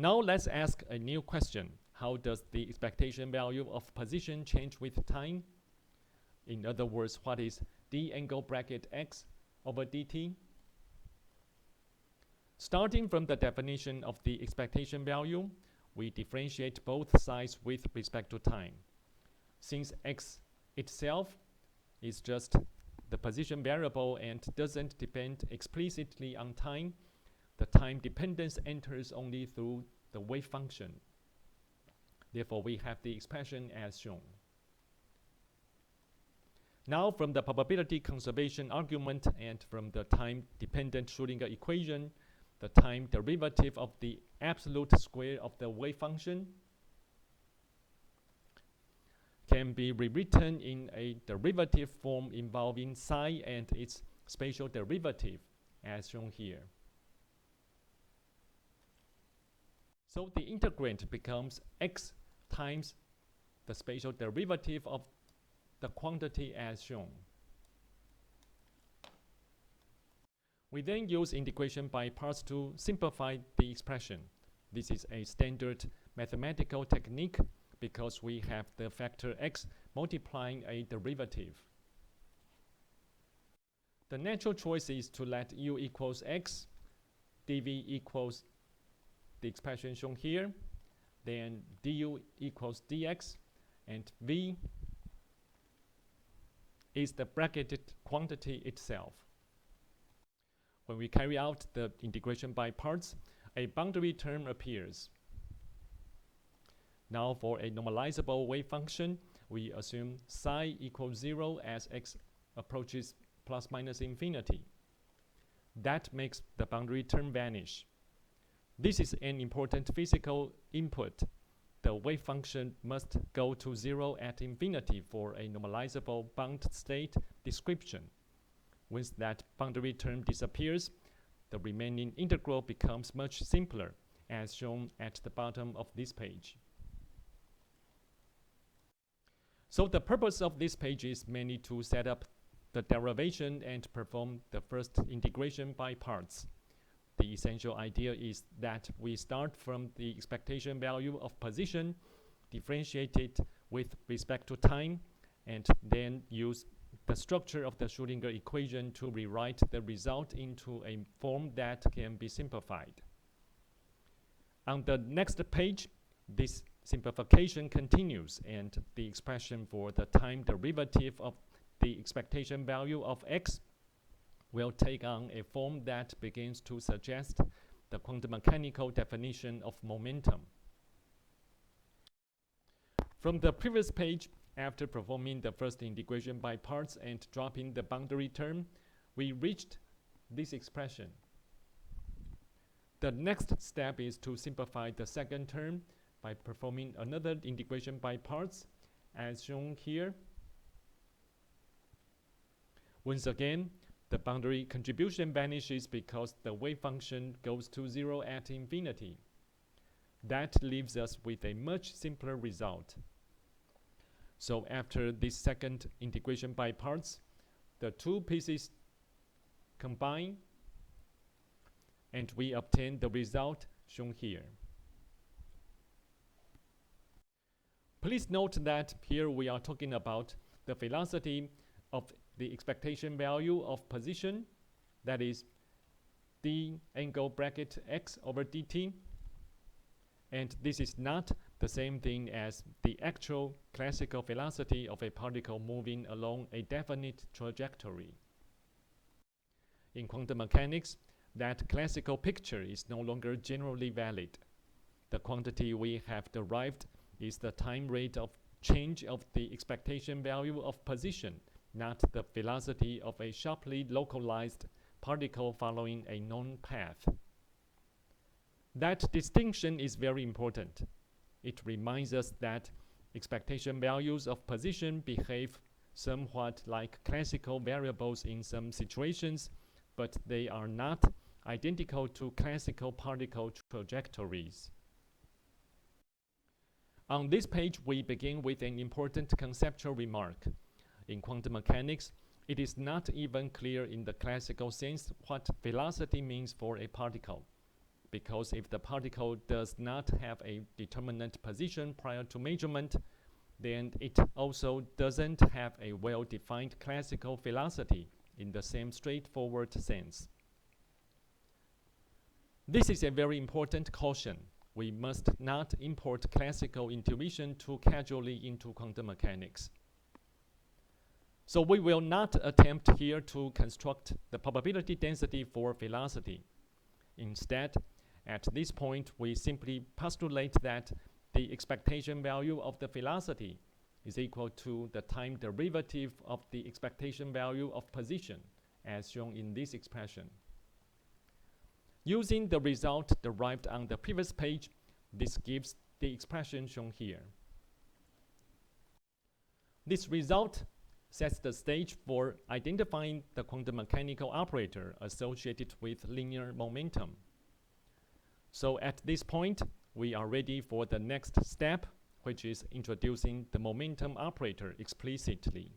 Now let's ask a new question. How does the expectation value of position change with time? In other words, what is d angle bracket x over dt? Starting from the definition of the expectation value, we differentiate both sides with respect to time. Since x itself is just the position variable and doesn't depend explicitly on time, the time dependence enters only through the wave function. Therefore, we have the expression as shown. Now, from the probability conservation argument and from the time-dependent Schrödinger equation, the time derivative of the absolute square of the wave function can be rewritten in a derivative form involving psi and its spatial derivative, as shown here. So the integrand becomes x times the spatial derivative of the quantity as shown. We then use integration by parts to simplify the expression. This is a standard mathematical technique because we have the factor x multiplying a derivative. The natural choice is to let u equals x, dv equals the expression shown here, then du equals dx, and v is the bracketed quantity itself. When we carry out the integration by parts, a boundary term appears. Now for a normalizable wave function, we assume psi equals 0 as x approaches plus minus infinity. That makes the boundary term vanish. This is an important physical input. The wave function must go to 0 at infinity for a normalizable bound state description. Once that boundary term disappears, the remaining integral becomes much simpler, as shown at the bottom of this page. So the purpose of this page is mainly to set up the derivation and perform the first integration by parts. The essential idea is that we start from the expectation value of position, differentiate it with respect to time, and then use the structure of the Schrödinger equation to rewrite the result into a form that can be simplified. On the next page, this simplification continues, and the expression for the time derivative of the expectation value of x will take on a form that begins to suggest the quantum mechanical definition of momentum. From the previous page, after performing the first integration by parts and dropping the boundary term, we reached this expression. The next step is to simplify the second term by performing another integration by parts, as shown here. Once again, the boundary contribution vanishes because the wave function goes to 0 at infinity. That leaves us with a much simpler result. So after this second integration by parts, the two pieces combine, and we obtain the result shown here. Please note that here we are talking about the velocity of the expectation value of position, that is d angle bracket x over dt. And this is not the same thing as the actual classical velocity of a particle moving along a definite trajectory. In quantum mechanics, that classical picture is no longer generally valid. The quantity we have derived is the time rate of change of the expectation value of position, not the velocity of a sharply localized particle following a known path. That distinction is very important. It reminds us that expectation values of position behave somewhat like classical variables in some situations, but they are not identical to classical particle trajectories. On this page, we begin with an important conceptual remark. In quantum mechanics, it is not even clear in the classical sense what velocity means for a particle. because if the particle does not have a determinate position prior to measurement, then it also doesn't have a well-defined classical velocity in the same straightforward sense. This is a very important caution. We must not import classical intuition too casually into quantum mechanics. So we will not attempt here to construct the probability density for velocity. Instead, at this point, we simply postulate that the expectation value of the velocity is equal to the time derivative of the expectation value of position, as shown in this expression. Using the result derived on the previous page, this gives the expression shown here. This result sets the stage for identifying the quantum mechanical operator associated with linear momentum. So at this point, we are ready for the next step, which is introducing the momentum operator explicitly.